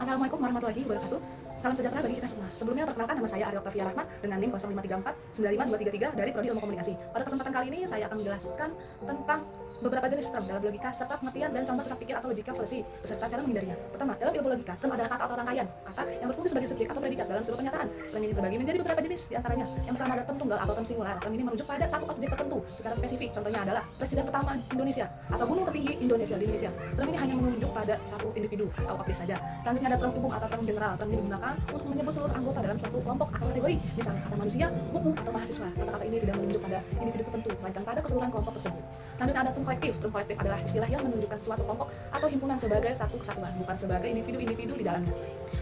Assalamualaikum warahmatullahi wabarakatuh. Salam sejahtera bagi kita semua. Sebelumnya perkenalkan, nama saya Ari Oktavia Rahman dengan NIM 0534 95233 dari Prodi Ilmu Komunikasi. Pada kesempatan kali ini saya akan menjelaskan tentang beberapa jenis term dalam logika serta pengertian dan contoh sesat pikir atau logical fallacy beserta cara menghindarinya. Pertama, dalam ilmu logika, term adalah kata atau rangkaian kata yang berfungsi sebagai subjek atau predikat dalam sebuah pernyataan. Term ini terbagi menjadi beberapa jenis, diantaranya yang pertama ada term tunggal atau term singular. Term ini merujuk pada satu objek tertentu secara spesifik. Contohnya adalah presiden pertama Indonesia atau gunung tertinggi Indonesia di Indonesia. Term ini hanya menunjuk pada satu individu atau objek saja. Selanjutnya ada term umum atau term general. Term ini digunakan untuk menyebut seluruh anggota dalam suatu kelompok atau kategori. Misalnya kata manusia, buku, atau mahasiswa. Kata-kata ini tidak menunjuk pada individu tertentu, melainkan pada keseluruhan kelompok tersebut. Selanjutnya ada term kolektif. Term kolektif adalah istilah yang menunjukkan suatu kelompok atau himpunan sebagai satu kesatuan, bukan sebagai individu-individu di dalamnya.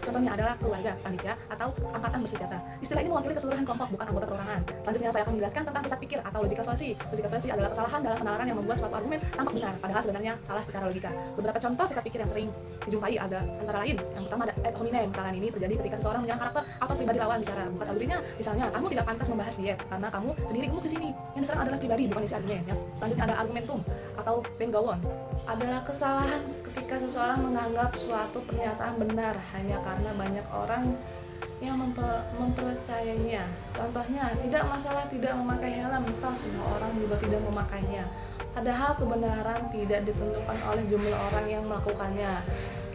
Contohnya adalah keluarga, panitia, atau angkatan bersenjata. Istilah ini mewakili keseluruhan kelompok, bukan anggota perorangan. Selanjutnya saya akan menjelaskan tentang sesat pikir atau logical fallacy. Logical fallacy adalah kesalahan dalam penalaran yang membuat suatu argumen tampak benar, padahal sebenarnya salah secara logika. Beberapa contoh sesat pikir yang sering dijumpai ada antara lain. Yang pertama ada ad hominem. Misalkan ini terjadi ketika seseorang menyerang karakter atau pribadi lawan bicara, bukan argumennya. Misalnya, kamu tidak pantas membahas diet karena kamu sendiri gemuk di sini. Yang diserang adalah pribadi, bukan isi argumen. Ya. Selanjutnya ada argumentum atau bengawon. Adalah kesalahan ketika seseorang menganggap suatu pernyataan benar hanya karena banyak orang yang mempercayainya. Contohnya, tidak masalah tidak memakai helm, toh semua orang juga tidak memakainya. Padahal kebenaran tidak ditentukan oleh jumlah orang yang melakukannya.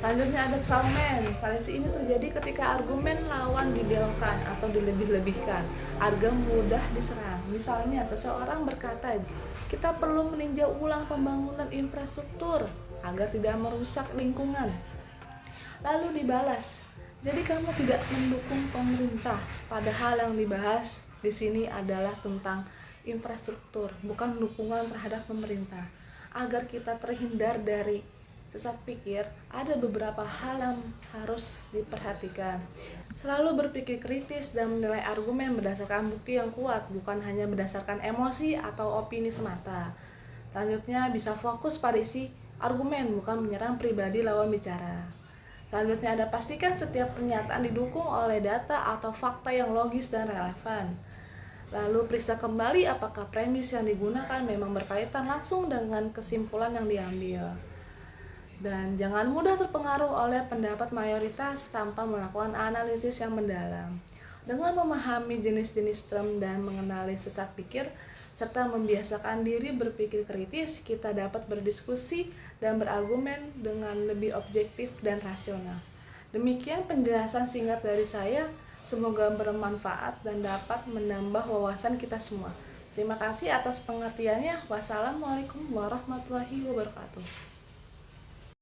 Selanjutnya ada strawman. Fallacy ini terjadi ketika argumen lawan dibelokkan atau dilebih-lebihkan agar mudah diserang. Misalnya, seseorang berkata, kita perlu meninjau ulang pembangunan infrastruktur agar tidak merusak lingkungan. Lalu dibalas, jadi kamu tidak mendukung pemerintah. Padahal yang dibahas di sini adalah tentang infrastruktur, bukan dukungan terhadap pemerintah. Agar kita terhindar dari sesat pikir, ada beberapa hal yang harus diperhatikan. Selalu berpikir kritis dan menilai argumen berdasarkan bukti yang kuat, bukan hanya berdasarkan emosi atau opini semata. Selanjutnya, bisa fokus pada isi argumen, bukan menyerang pribadi lawan bicara. Selanjutnya ada pastikan setiap pernyataan didukung oleh data atau fakta yang logis dan relevan. Lalu periksa kembali apakah premis yang digunakan memang berkaitan langsung dengan kesimpulan yang diambil. Dan jangan mudah terpengaruh oleh pendapat mayoritas tanpa melakukan analisis yang mendalam. Dengan memahami jenis-jenis term dan mengenali sesat pikir, serta membiasakan diri berpikir kritis, kita dapat berdiskusi dan berargumen dengan lebih objektif dan rasional. Demikian penjelasan singkat dari saya, semoga bermanfaat dan dapat menambah wawasan kita semua. Terima kasih atas pengertiannya. Wassalamualaikum warahmatullahi wabarakatuh.